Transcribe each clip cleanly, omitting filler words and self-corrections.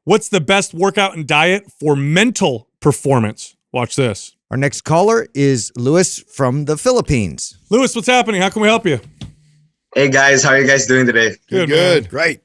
What's the best workout and diet for mental performance? Watch this. Our next caller is Louis from the Philippines. Louis, what's happening? How can we help you? Hey guys, how are you guys doing today? Good. Great.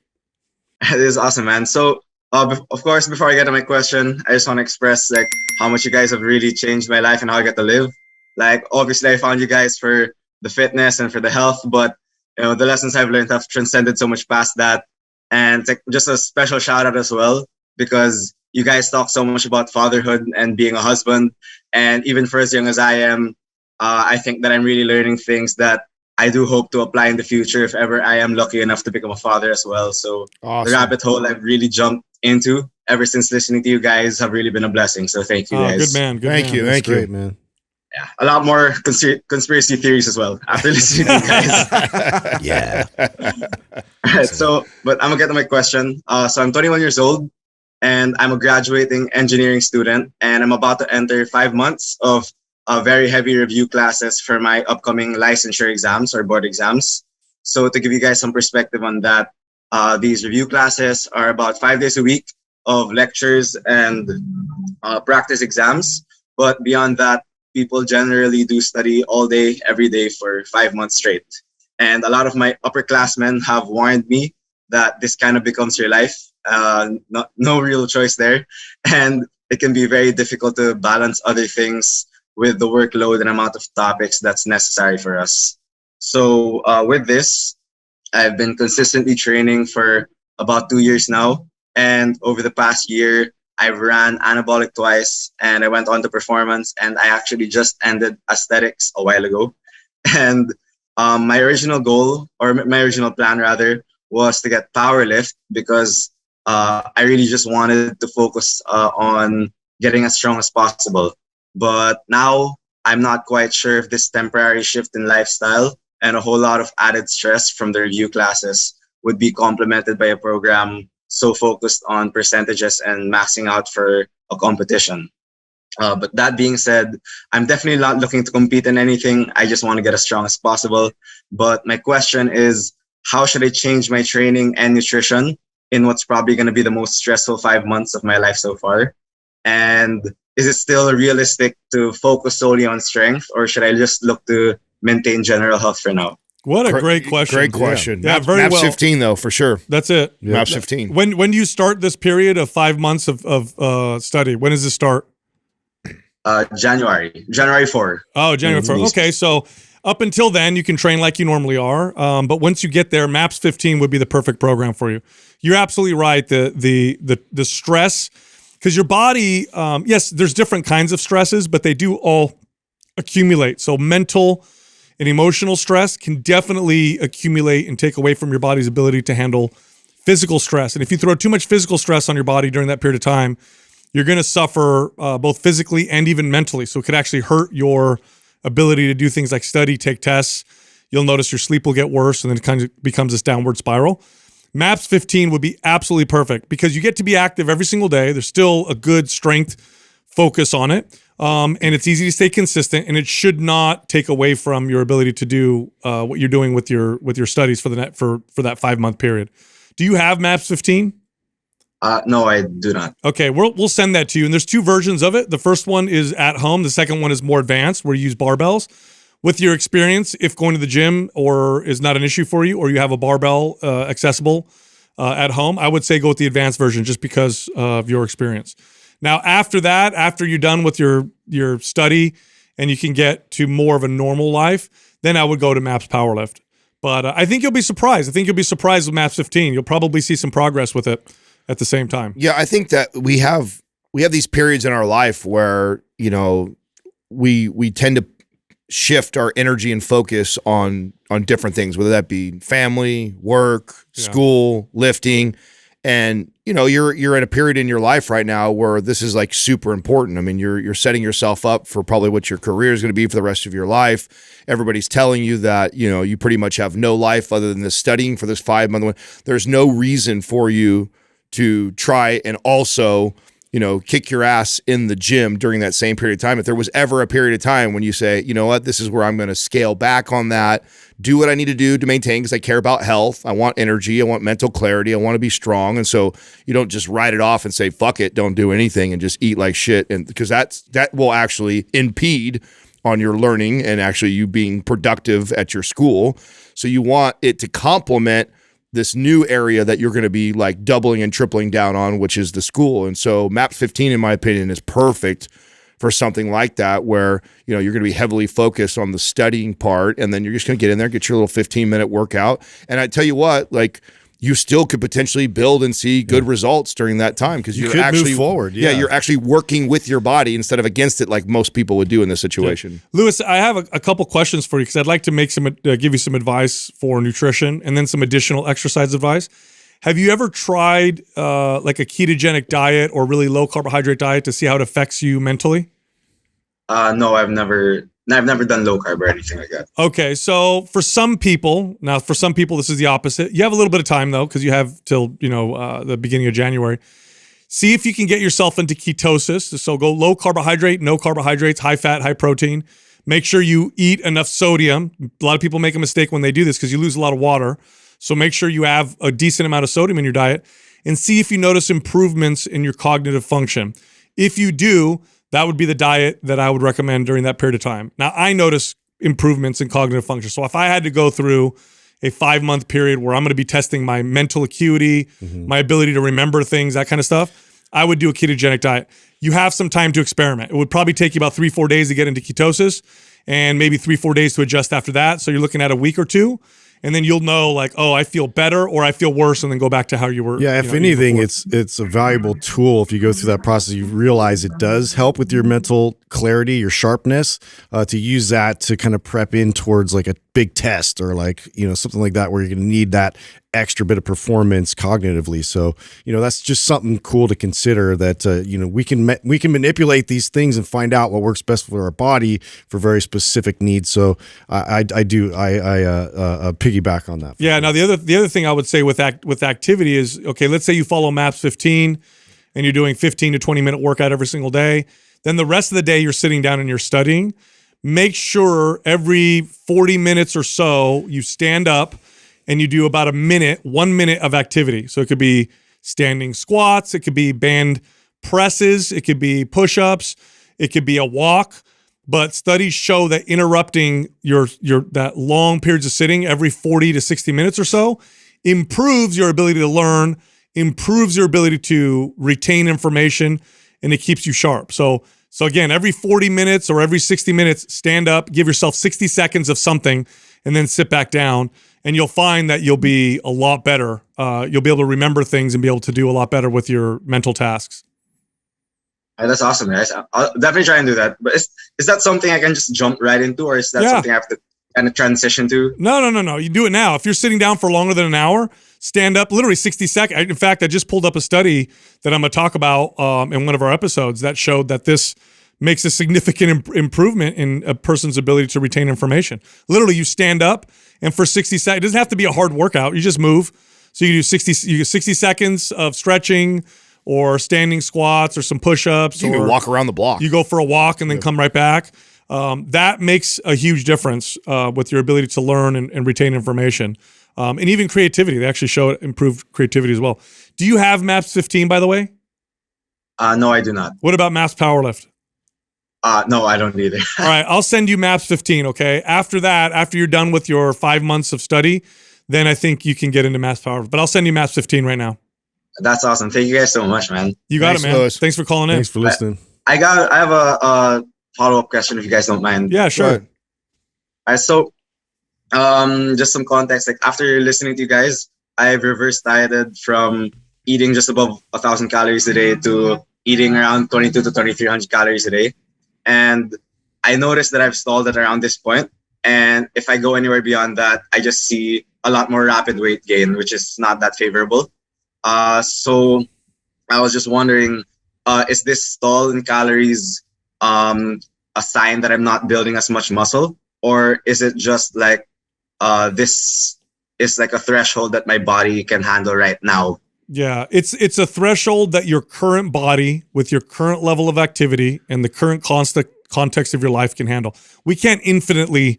This is awesome, man. So, of course, before I get to my question, I just want to express like how much you guys have really changed my life and how I get to live. Like, obviously, I found you guys for the fitness and for the health, but the lessons I've learned have transcended so much past that. And like, just a special shout out as well, because you guys talk so much about fatherhood and being a husband. And even for as young as I am, I think that I'm really learning things that I do hope to apply in the future if ever I am lucky enough to become a father as well. So Awesome. the rabbit hole I've really jumped into ever since listening to you guys have really been a blessing. So thank you guys. Good man. Thank you. That's great, man. Yeah, a lot more conspiracy theories as well after listening to you guys. Yeah. All right, so, but I'm gonna get to my question. So I'm 21 years old and I'm a graduating engineering student, and I'm about to enter 5 months of very heavy review classes for my upcoming licensure exams or board exams. So to give you guys some perspective on that, these review classes are about 5 days a week of lectures and practice exams. But beyond that, people generally do study all day, every day for 5 months straight. And a lot of my upperclassmen have warned me that this kind of becomes your life. No real choice there. And it can be very difficult to balance other things with the workload and amount of topics that's necessary for us. So with this, I've been consistently training for about 2 years now. And over the past year, I've ran anabolic twice and I went on to performance, and I actually just ended aesthetics a while ago. And my original goal, or my original plan rather, was to get powerlift because I really just wanted to focus on getting as strong as possible. But now I'm not quite sure if this temporary shift in lifestyle and a whole lot of added stress from the review classes would be complemented by a program so focused on percentages and maxing out for a competition. But that being said, I'm definitely not looking to compete in anything. I just want to get as strong as possible. But my question is, how should I change my training and nutrition in what's probably going to be the most stressful 5 months of my life so far? And is it still realistic to focus solely on strength, or should I just look to maintain general health for now? What a great question. Great question. Yeah, Maps, very Maps well. 15, though, for sure. That's it. Maps 15. When do you start this period of 5 months of study? When does this start? January 4. Oh, January 4th. Okay, so up until then, you can train like you normally are. But once you get there, MAPS 15 would be the perfect program for you. You're absolutely right. The stress, because your body, yes, there's different kinds of stresses, but they do all accumulate. So mental and emotional stress can definitely accumulate and take away from your body's ability to handle physical stress. And if you throw too much physical stress on your body during that period of time, you're going to suffer both physically and even mentally. So it could actually hurt your ability to do things like study, take tests. You'll notice your sleep will get worse, and then it kind of becomes this downward spiral. MAPS 15 would be absolutely perfect because you get to be active every single day. There's still a good strength focus on it. And it's easy to stay consistent, and it should not take away from your ability to do what you're doing with your studies for that 5 month period. Do you have MAPS 15? No, I do not. Okay, we'll send that to you. And there's two versions of it. The first one is at home. The second one is more advanced, where you use barbells. With your experience, if going to the gym or is not an issue for you, or you have a barbell accessible at home, I would say go with the advanced version just because of your experience. Now, after that, after you're done with your study and you can get to more of a normal life, then I would go to MAPS Powerlift. But I think you'll be surprised. I think you'll be surprised with MAPS 15. You'll probably see some progress with it at the same time. Yeah, I think that we have these periods in our life where, we tend to shift our energy and focus on different things, whether that be family, work, school, lifting. And, you're in a period in your life right now where this is like super important. I mean, you're setting yourself up for probably what your career is going to be for the rest of your life. Everybody's telling you that, you pretty much have no life other than this studying for this 5 month one. There's no reason for you to try and also kick your ass in the gym during that same period of time. If there was ever a period of time when you say, you know what, this is where I'm going to scale back on that, do what I need to do to maintain, because I care about health. I want energy. I want mental clarity. I want to be strong. And so you don't just write it off and say, fuck it, don't do anything and just eat like shit. And because that will actually impede on your learning and actually you being productive at your school. So you want it to complement this new area that you're going to be like doubling and tripling down on, which is the school. And so MAPS 15, in my opinion, is perfect for something like that, where, you're going to be heavily focused on the studying part. And then you're just going to get in there, get your little 15-minute workout. And I tell you what, like, you still could potentially build and see good results during that time, because You you're could actually move forward. Yeah, you're actually working with your body instead of against it, like most people would do in this situation. Lewis, I have a couple questions for you, because I'd like to give you some advice for nutrition and then some additional exercise advice. Have you ever tried like a ketogenic diet or really low carbohydrate diet to see how it affects you mentally? No, I've never done low carb or anything like that. Okay, so for some people, this is the opposite. You have a little bit of time though, because you have till the beginning of January. See if you can get yourself into ketosis. So go low carbohydrate, no carbohydrates, high fat, high protein. Make sure you eat enough sodium. A lot of people make a mistake when they do this because you lose a lot of water. So make sure you have a decent amount of sodium in your diet, and see if you notice improvements in your cognitive function. If you do, that would be the diet that I would recommend during that period of time. Now, I notice improvements in cognitive function. So if I had to go through a 5-month period where I'm going to be testing my mental acuity, my ability to remember things, that kind of stuff, I would do a ketogenic diet. You have some time to experiment. It would probably take you about 3-4 days to get into ketosis, and maybe 3-4 days to adjust after that. So you're looking at a week or two. And then you'll know, like, oh, I feel better or I feel worse, and then go back to how you were. Yeah, if anything, it's a valuable tool. If you go through that process, you realize it does help with your mental clarity, your sharpness, to use that to kind of prep in towards like a big test or like, something like that, where you're going to need that extra bit of performance cognitively. So, that's just something cool to consider, that, we can manipulate these things and find out what works best for our body for very specific needs. So I piggyback on that. Yeah. Now the other thing I would say with activity is, okay, let's say you follow MAPS 15 and you're doing 15 to 20-minute workout every single day. Then the rest of the day you're sitting down and you're studying. Make sure every 40 minutes or so you stand up and you do about 1 minute of activity. So it could be standing squats, it could be band presses, it could be push-ups, it could be a walk. But studies show that interrupting that long periods of sitting every 40 to 60 minutes or so improves your ability to learn, improves your ability to retain information, and it keeps you sharp. So again, every 40 minutes or every 60 minutes, stand up, give yourself 60 seconds of something, and then sit back down. And you'll find that you'll be a lot better. You'll be able to remember things and be able to do a lot better with your mental tasks. That's awesome, guys. I'll definitely try and do that. But is that something I can just jump right into, or is that something I have to kind of transition to? No. You do it now. If you're sitting down for longer than an hour, stand up literally 60 seconds. In fact, I just pulled up a study that I'm going to talk about in one of our episodes that showed that this makes a significant improvement in a person's ability to retain information. Literally, you stand up, and for 60 seconds, it doesn't have to be a hard workout. You just move. So you do 60 seconds of stretching or standing squats or some push-ups. You can or walk around the block. You go for a walk and then come right back. That makes a huge difference with your ability to learn and retain information. And even creativity. They actually show improved creativity as well. Do you have MAPS 15, by the way? No, I do not. What about MAPS Powerlift? No, I don't either. All right, I'll send you MAPS 15, okay? After that, after you're done with your 5 months of study, then I think you can get into MAPS Powerlift. But I'll send you MAPS 15 right now. That's awesome. Thank you guys so much, man. You got it, man. Lewis. Thanks for calling in. Thanks for listening. I have a follow-up question if you guys don't mind. Yeah, sure. Go ahead. So just some context, like after listening to you guys, I've reverse dieted from eating just above 1,000 calories a day to eating around 22 to 2,300 calories a day. And I noticed that I've stalled at around this point. And if I go anywhere beyond that, I just see a lot more rapid weight gain, which is not that favorable. So I was just wondering, is this stall in calories a sign that I'm not building as much muscle? Or is it just like this is like a threshold that my body can handle right now? Yeah, it's a threshold that your current body, with your current level of activity and the current context of your life, can handle. We can't infinitely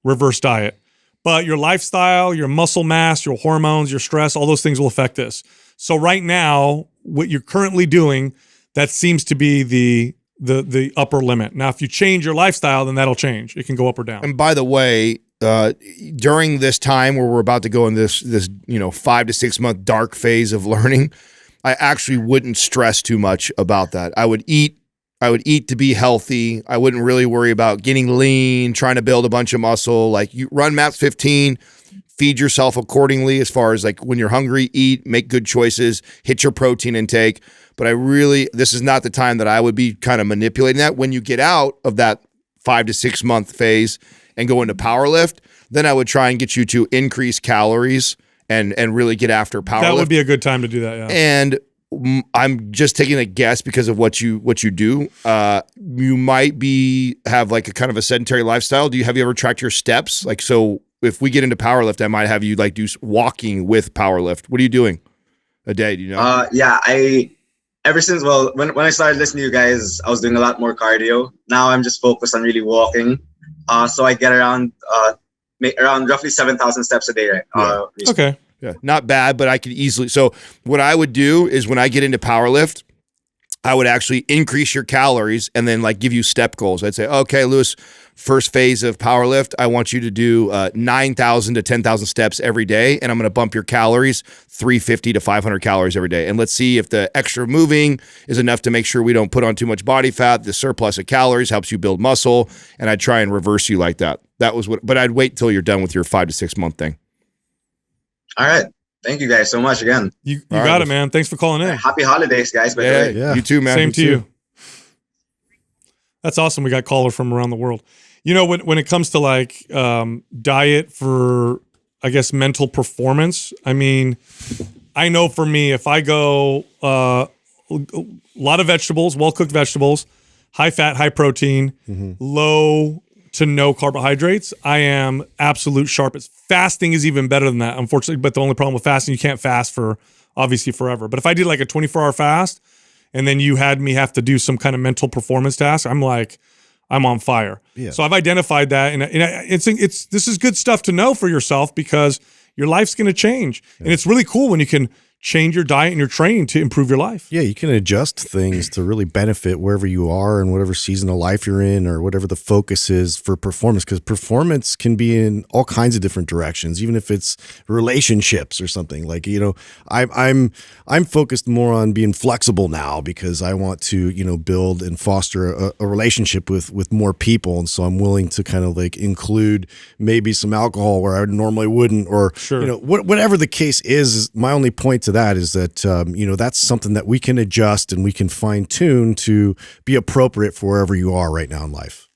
reverse diet, but your lifestyle, your muscle mass, your hormones, your stress, all those things will affect this. So right now, what you're currently doing, that seems to be the upper limit. Now, if you change your lifestyle, then that'll change. It can go up or down. And by the way, during this time where we're about to go in this 5 to 6 month dark phase of learning, I actually wouldn't stress too much about that. I would eat to be healthy. I wouldn't really worry about getting lean, trying to build a bunch of muscle. Like, you run MAPS 15, feed yourself accordingly as far as like when you're hungry, eat, make good choices, hit your protein intake. But this is not the time that I would be kind of manipulating that. When you get out of that 5 to 6 month phase and go into power lift, then I would try and get you to increase calories and really get after power That lift. would be a good time to do that, yeah. And I'm just taking a guess because of what you do. You might have like a kind of a sedentary lifestyle. Have you ever tracked your steps? Like, so if we get into power lift, I might have you like do walking with power lift. What are you doing a day? Do you know? Yeah, when I started listening to you guys, I was doing a lot more cardio. Now I'm just focused on really walking. So I get around roughly 7,000 steps a day, right? Okay. Yeah, not bad, but I could easily. So what I would do is when I get into power lift, I would actually increase your calories and then like give you step goals. I'd say, okay, Lewis, first phase of power lift, I want you to do 9,000 to 10,000 steps every day. And I'm going to bump your calories 350 to 500 calories every day. And let's see if the extra moving is enough to make sure we don't put on too much body fat. The surplus of calories helps you build muscle. And I'd try and reverse you like that. But I'd wait till you're done with your 5 to 6 month thing. All right. Thank you guys so much again. You got it, man. Thanks for calling in. Happy holidays, guys. By the way. Yeah. You too, man. Same to you. That's awesome. We got callers from around the world. You know, when it comes to like diet for, I guess, mental performance, I mean, I know for me, if I go a lot of vegetables, well-cooked vegetables, high fat, high protein, low to no carbohydrates, I am absolute sharpest. Fasting is even better than that, unfortunately. But the only problem with fasting, you can't fast for obviously forever. But if I did like a 24-hour fast and then you had me have to do some kind of mental performance task, I'm on fire. Yeah. So I've identified that, and this is good stuff to know for yourself because your life's going to change, and it's really cool when you can change your diet and your training to improve your life. Yeah, you can adjust things to really benefit wherever you are and whatever season of life you're in or whatever the focus is for performance, because performance can be in all kinds of different directions, even if it's relationships or something. Like, you know, I'm focused more on being flexible now because I want to, you know, build and foster a relationship with more people. And so I'm willing to kind of like include maybe some alcohol where I normally wouldn't, or, Sure. you know, whatever the case is. My only point to that is that, you know, that's something that we can adjust and we can fine tune to be appropriate for wherever you are right now in life.